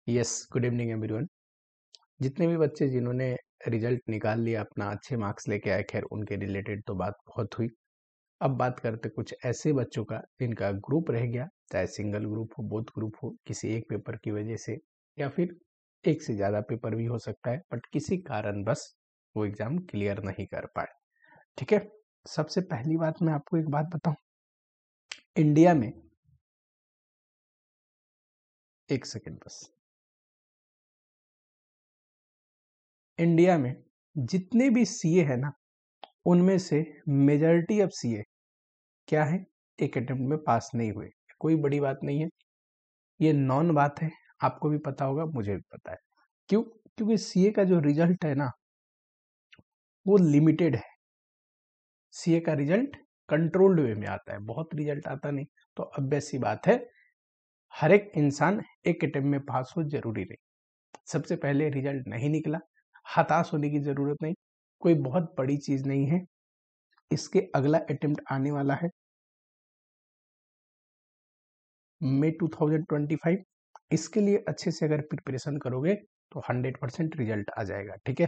Yes, good evening everyone. जितने भी बच्चे जिन्होंने रिजल्ट निकाल लिया अपना, अच्छे मार्क्स लेके आए, खैर उनके रिलेटेड तो बात बहुत हुई। अब बात करते कुछ ऐसे बच्चों का जिनका ग्रुप रह गया, चाहे सिंगल ग्रुप हो, बोथ ग्रुप हो, किसी एक पेपर की वजह से, या फिर एक से ज़्यादा पेपर भी हो सकता है, बट किसी कारण बस वो एग्ज़ाम क्लियर नहीं कर पाए। ठीक है, सबसे पहली बात मैं आपको एक बात बताऊं। इंडिया में, एक सेकेंड बस, इंडिया में जितने भी सीए है ना, उनमें से मेजॉरिटी ऑफ सीए क्या है, एक अटेम्प्ट में पास नहीं हुए। कोई बड़ी बात नहीं है, ये नॉन बात है। आपको भी पता होगा, मुझे भी पता है। क्यों? क्योंकि सीए का जो रिजल्ट है ना, वो लिमिटेड है। सीए का रिजल्ट कंट्रोल्ड वे में आता है, बहुत रिजल्ट आता नहीं। तो ऑब्वियस सी बात है, हर एक इंसान एक अटेम्प्ट में पास हो जरूरी नहीं। सबसे पहले रिजल्ट नहीं निकला, हताश होने की जरूरत नहीं, कोई बहुत बड़ी चीज नहीं है। इसके अगला अटेम्प्ट आने वाला है मई 2025। इसके लिए अच्छे से अगर प्रिपरेशन करोगे तो 100% रिजल्ट आ जाएगा। ठीक है,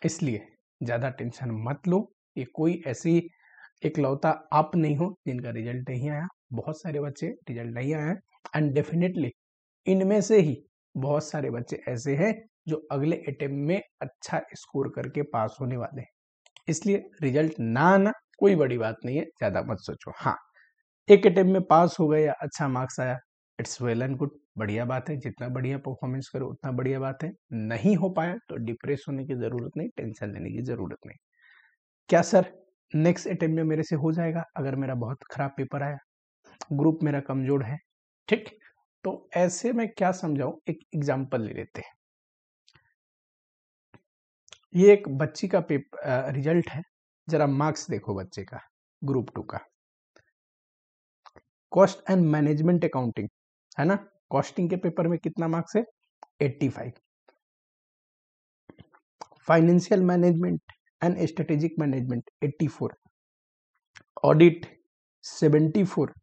इसलिए ज़्यादा टेंशन मत लो। ये कोई ऐसी इकलौता आप नहीं हो जिनका रिजल्ट नहीं आया। बहुत सारे बच्चे रिजल्ट नहीं आया, एंड डेफिनेटली इनमें से ही बहुत सारे बच्चे ऐसे हैं जो अगले अटेम्प्ट में अच्छा स्कोर करके पास होने वाले हैं। इसलिए रिजल्ट ना आना कोई बड़ी बात नहीं है, ज़्यादा मत सोचो। हाँ, एक अटेम्प्ट में पास हो गए या अच्छा मार्क्स आया, इट्स वेल एंड गुड, बढ़िया बात है। जितना बढ़िया परफॉर्मेंस करो उतना बढ़िया बात है। नहीं हो पाया तो डिप्रेस होने की जरूरत नहीं, टेंशन लेने की जरूरत नहीं। क्या सर नेक्स्ट अटेम्प्ट में मेरे से हो जाएगा अगर मेरा बहुत खराब पेपर आया, ग्रुप मेरा कमजोर है? ठीक, तो ऐसे में क्या समझाऊं, एक एग्जाम्पल ले लेते हैं। ये एक बच्ची का पेपर रिजल्ट है, जरा मार्क्स देखो बच्चे का, ग्रुप 2 का। कॉस्ट एंड मैनेजमेंट अकाउंटिंग है ना, कॉस्टिंग के पेपर में कितना मार्क्स है? 85। Financial management and strategic management 84। Audit 74।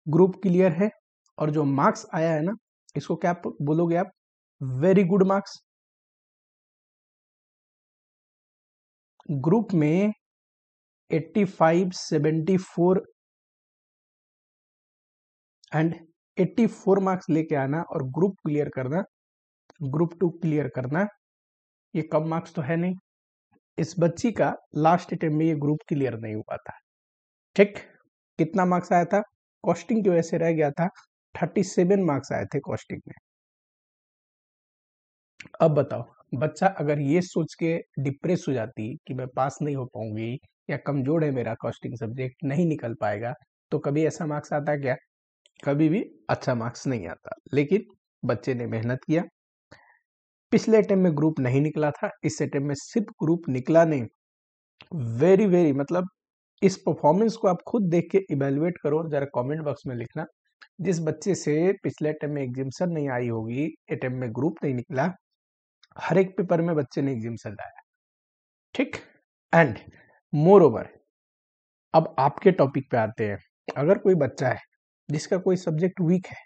Group clear है। और जो मार्क्स आया है ना, इसको क्या बोलोगे आप? Very good marks. ग्रुप में 85, 74 एंड 84 मार्क्स लेके आना और ग्रुप क्लियर करना, ग्रुप 2 क्लियर करना, ये कम मार्क्स तो है नहीं। इस बच्ची का लास्ट अटेम्प्ट में ये ग्रुप क्लियर नहीं हुआ था। ठीक, कितना मार्क्स आया था? कॉस्टिंग की वजह से रह गया था, 37 मार्क्स आए थे कॉस्टिंग में। अब बताओ, बच्चा अगर ये सोच के डिप्रेस हो जाती कि मैं पास नहीं हो पाऊंगी या कमजोर है मेरा कॉस्टिंग सब्जेक्ट, नहीं निकल पाएगा, तो कभी ऐसा मार्क्स आता क्या? कभी भी अच्छा मार्क्स नहीं आता। लेकिन बच्चे ने मेहनत किया। पिछले अटेम्प्ट में ग्रुप नहीं निकला था, इस अटेम्प्ट में सिर्फ ग्रुप निकला नहीं। वेरी वेरी, मतलब इस परफॉर्मेंस को आप खुद देख के इवेलुएट करो, जरा कमेंट बॉक्स में लिखना। जिस बच्चे से पिछले अटेम्प्ट में एग्जामिशन नहीं आई होगी, अटेम्प्ट में ग्रुप नहीं निकला, हर एक पेपर में बच्चे ने एग्जामिशन लाया। ठीक, एंड मोर ओवर, अब आपके टॉपिक पे आते हैं। अगर कोई बच्चा है जिसका कोई सब्जेक्ट वीक है,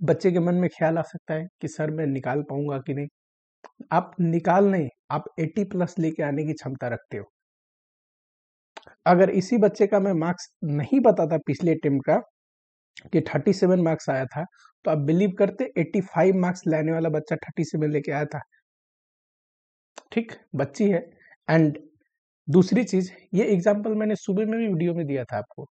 बच्चे के मन में ख्याल आ सकता है कि सर मैं निकाल पाऊंगा कि नहीं। आप निकाल नहीं, आप 80 प्लस लेके आने की क्षमता रखते हो। अगर इसी बच्चे का मैं मार्क्स नहीं पता था पिछले अटेम्प्ट का कि 37 मार्क्स आया था, तो आप बिलीव करते 85 मार्क्स लाने वाला बच्चा 37 लेके आया था। ठीक, बच्ची है। एंड दूसरी चीज, ये एग्जाम्पल मैंने सुबह में भी वीडियो में दिया था आपको,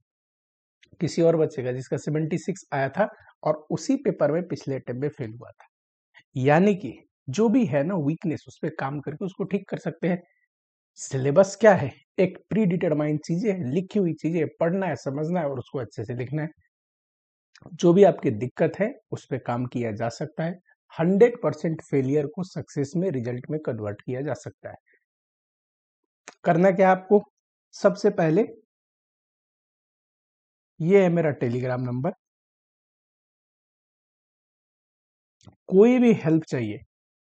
किसी और बच्चे का जिसका 76 आया था और उसी पेपर में पिछले अटेम्प्ट में फेल हुआ था। यानी कि जो भी है ना वीकनेस, उस पर काम करके उसको ठीक कर सकते हैं। सिलेबस क्या है? एक प्री डिटरमाइंड चीजें हैं, लिखी हुई चीजें, पढ़ना है, समझना है और उसको अच्छे से लिखना है। जो भी आपकी दिक्कत है उस पर काम किया जा सकता है। 100% फेलियर को सक्सेस में, रिजल्ट में कन्वर्ट किया जा सकता है। करना क्या है आपको? सबसे पहले ये है मेरा टेलीग्राम नंबर। कोई भी हेल्प चाहिए,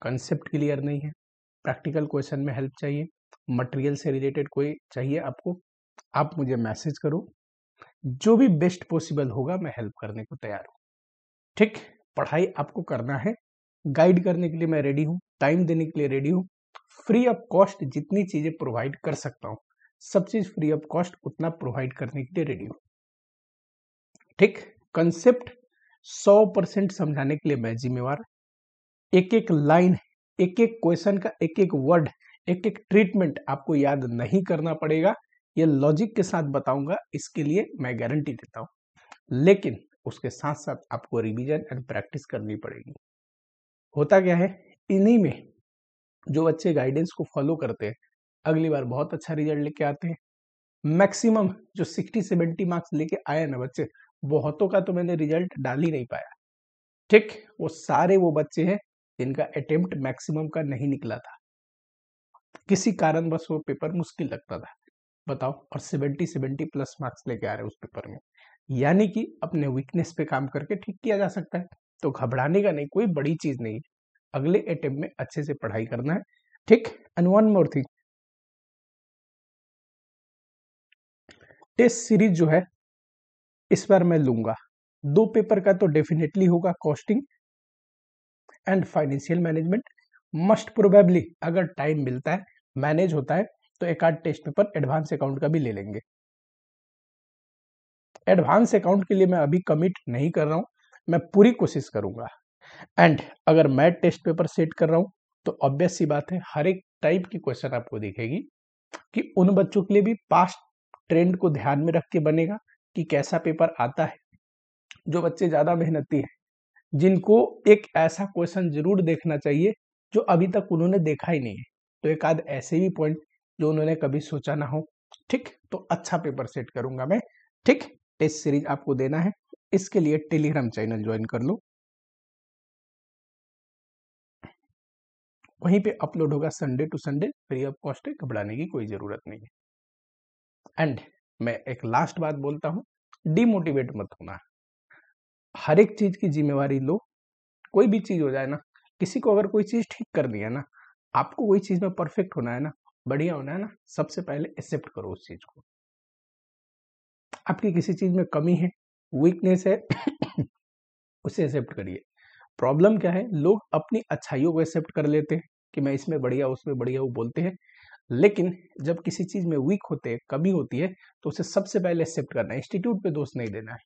कंसेप्ट क्लियर नहीं है, प्रैक्टिकल क्वेश्चन में हेल्प चाहिए, मटेरियल से रिलेटेड कोई चाहिए आपको, आप मुझे मैसेज करो। जो भी बेस्ट पॉसिबल होगा मैं हेल्प करने को तैयार हूँ। ठीक, पढ़ाई आपको करना है, गाइड करने के लिए मैं रेडी हूँ, टाइम देने के लिए रेडी हूँ, फ्री ऑफ कॉस्ट जितनी चीजें प्रोवाइड कर सकता हूँ सब चीज फ्री ऑफ कॉस्ट उतना प्रोवाइड करने के लिए रेडी हूँ। ठीक, कंसेप्ट 100% समझाने के लिए मैं जिम्मेवार। एक एक लाइन, एक एक क्वेश्चन का एक एक वर्ड, एक एक ट्रीटमेंट आपको याद नहीं करना पड़ेगा, ये लॉजिक के साथ बताऊंगा, इसके लिए मैं गारंटी देता हूँ। लेकिन उसके साथ साथ आपको रिवीजन एंड प्रैक्टिस करनी पड़ेगी। होता क्या है, इन्हीं में जो बच्चे गाइडेंस को फॉलो करते हैं अगली बार बहुत अच्छा रिजल्ट लेके आते हैं। मैक्सिमम जो 60-70 मार्क्स लेके आए ना बच्चे, बहुतों का तो मैंने रिजल्ट डाल ही नहीं पाया। ठीक, वो सारे वो बच्चे हैं जिनका अटेम्प्ट मैक्सिमम का नहीं निकला था, किसी कारण बस वो पेपर मुश्किल लगता था, बताओ, और 70 प्लस मार्क्स लेके आ रहे उस पेपर में। यानी कि अपने वीकनेस पे काम करके ठीक किया जा सकता है, तो घबराने का नहीं, कोई बड़ी चीज नहीं, अगले अटेम्प्ट में अच्छे से पढ़ाई करना है। ठीक, and one more thing, test series जो है इस बार मैं लूंगा, 2 पेपर का तो डेफिनेटली होगा, costing and financial management. Must probably अगर टाइम मिलता है, मैनेज होता है, तो एक आध टेस्ट पेपर एडवांस अकाउंट का भी ले लेंगे। एडवांस अकाउंट के लिए मैं अभी कमिट नहीं कर रहा हूं, मैं पूरी कोशिश करूंगा। एंड अगर मैं टेस्ट पेपर सेट कर रहा हूं तो ऑब्वियस सी बात है हर एक टाइप की क्वेश्चन आपको दिखेगी कि उन बच्चों के लिए भी पास्ट ट्रेंड को ध्यान में रख के बनेगा कि कैसा पेपर आता है। जो बच्चे ज्यादा मेहनती हैं, जिनको एक ऐसा क्वेश्चन जरूर देखना चाहिए जो अभी तक उन्होंने देखा ही नहीं है, तो एक आध ऐसे भी पॉइंट जो उन्होंने कभी सोचा ना हो, ठीक, तो अच्छा पेपर सेट करूंगा मैं। ठीक, टेस्ट सीरीज आपको देना है, इसके लिए टेलीग्राम चैनल ज्वाइन कर लो, वहीं पे अपलोड होगा Sunday to Sunday, free of cost है, घबराने की कोई जरूरत नहीं है। एंड मैं एक लास्ट बात बोलता हूँ, डिमोटिवेट मत होना, हर एक चीज की जिम्मेवारी लो। कोई भी चीज हो जाए ना, किसी को अगर कोई चीज ठीक करनी है ना, आपको कोई चीज में परफेक्ट होना है ना, बढ़िया होना है ना, सबसे पहले एक्सेप्ट करो उस चीज को। आपकी किसी चीज में कमी है, वीकनेस है उसे एक्सेप्ट करिए। प्रॉब्लम क्या है, लोग अपनी अच्छाइयों को एक्सेप्ट कर लेते हैं कि मैं इसमें बढ़िया उसमें बढ़िया, वो बोलते हैं, लेकिन जब किसी चीज में वीक होते हैं, कमी होती है, तो उसे सबसे पहले एक्सेप्ट करना है, इंस्टीट्यूट पे दोष नहीं देना है।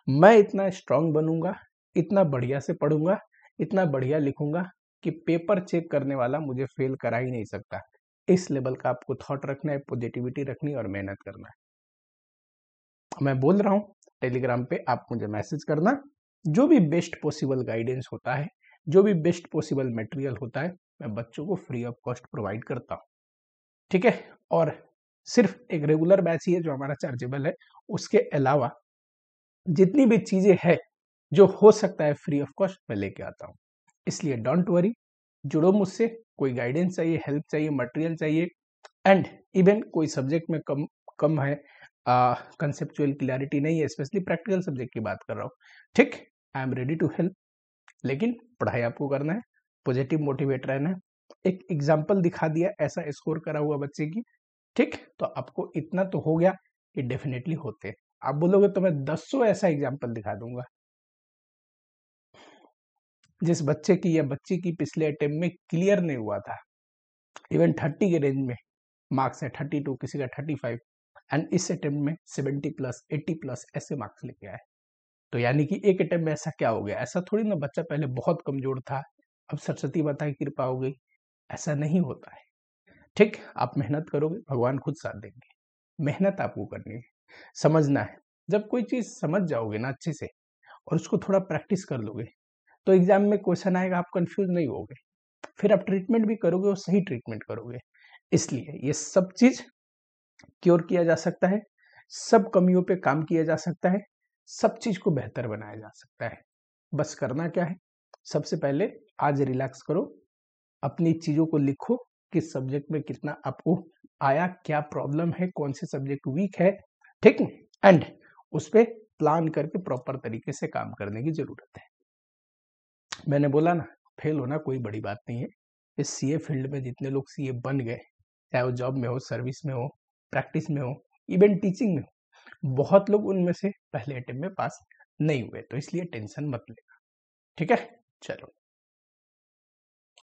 मैं इतना स्ट्रांग बनूंगा, इतना बढ़िया से पढ़ूंगा, इतना बढ़िया लिखूंगा कि पेपर चेक करने वाला मुझे फेल करा ही नहीं सकता। इस लेवल का आपको थॉट रखना है, पॉजिटिविटी रखनी है और मेहनत करना है। मैं बोल रहा हूँ, टेलीग्राम पे आप मुझे मैसेज करना, जो भी बेस्ट पॉसिबल गाइडेंस होता है, जो भी बेस्ट पॉसिबल मटेरियल होता है, मैं बच्चों को फ्री ऑफ कॉस्ट प्रोवाइड करता हूँ। ठीक है, और सिर्फ एक रेगुलर बैच ही है जो हमारा चार्जेबल है, उसके अलावा जितनी भी चीजें हैं जो हो सकता है फ्री ऑफ कॉस्ट मैं लेके आता हूँ। इसलिए डोंट वरी, जुड़ो मुझसे, कोई गाइडेंस चाहिए, हेल्प चाहिए, मटेरियल चाहिए, एंड इवन कोई सब्जेक्ट में कम कम है, कंसेप्चुअल क्लैरिटी नहीं है, स्पेशली प्रैक्टिकल सब्जेक्ट की बात कर रहा हूँ, ठीक, I am ready to help. लेकिन पढ़ाई आपको करना है, पॉजिटिव मोटिवेट रहना है। एक एग्जाम्पल दिखा दिया ऐसा स्कोर करा हुआ बच्चे की, ठीक, तो आपको इतना तो हो गया कि डेफिनेटली होते हैं। आप बोलोगे तो मैं 10 ऐसा एग्जाम्पल दिखा दूंगा जिस बच्चे की या बच्ची की पिछले अटेम्प्ट में क्लियर नहीं हुआ था, इवन 30 के रेंज में मार्क्स है, 32, किसी का 35, एंड इस अटेम्प्ट में 70 प्लस 80 प्लस ऐसे मार्क्स लेके आए। तो यानी कि एक अटेम्प्ट में ऐसा क्या हो गया, ऐसा थोड़ी ना बच्चा पहले बहुत कमजोर था, अब सरस्वती माता की कृपा हो गई, ऐसा नहीं होता है। ठीक, आप मेहनत करोगे, भगवान खुद साथ देंगे। मेहनत आपको करनी है, समझना है। जब कोई चीज समझ जाओगे ना अच्छे से और उसको थोड़ा प्रैक्टिस कर लोगे, तो एग्जाम में क्वेश्चन आएगा, आप कंफ्यूज नहीं होगे, फिर आप ट्रीटमेंट भी करोगे और सही ट्रीटमेंट करोगे। इसलिए ये सब चीज क्योर किया जा सकता है, सब कमियों पे काम किया जा सकता है, सब चीज को बेहतर बनाया जा सकता है। बस करना क्या है, सबसे पहले आज रिलैक्स करो, अपनी चीजों को लिखो, किस सब्जेक्ट में कितना आपको आया, क्या प्रॉब्लम है, कौन से सब्जेक्ट वीक है, ठीक, एंड उस पर प्लान करके प्रॉपर तरीके से काम करने की जरूरत है। मैंने बोला ना, फेल होना कोई बड़ी बात नहीं है। इस सीए फील्ड में जितने लोग सीए बन गए, चाहे वो जॉब में हो, सर्विस में हो, प्रैक्टिस में हो, इवन टीचिंग में हो, बहुत लोग उनमें से पहले अटेम्प्ट में पास नहीं हुए, तो इसलिए टेंशन मत ले। ठीक है, चलो।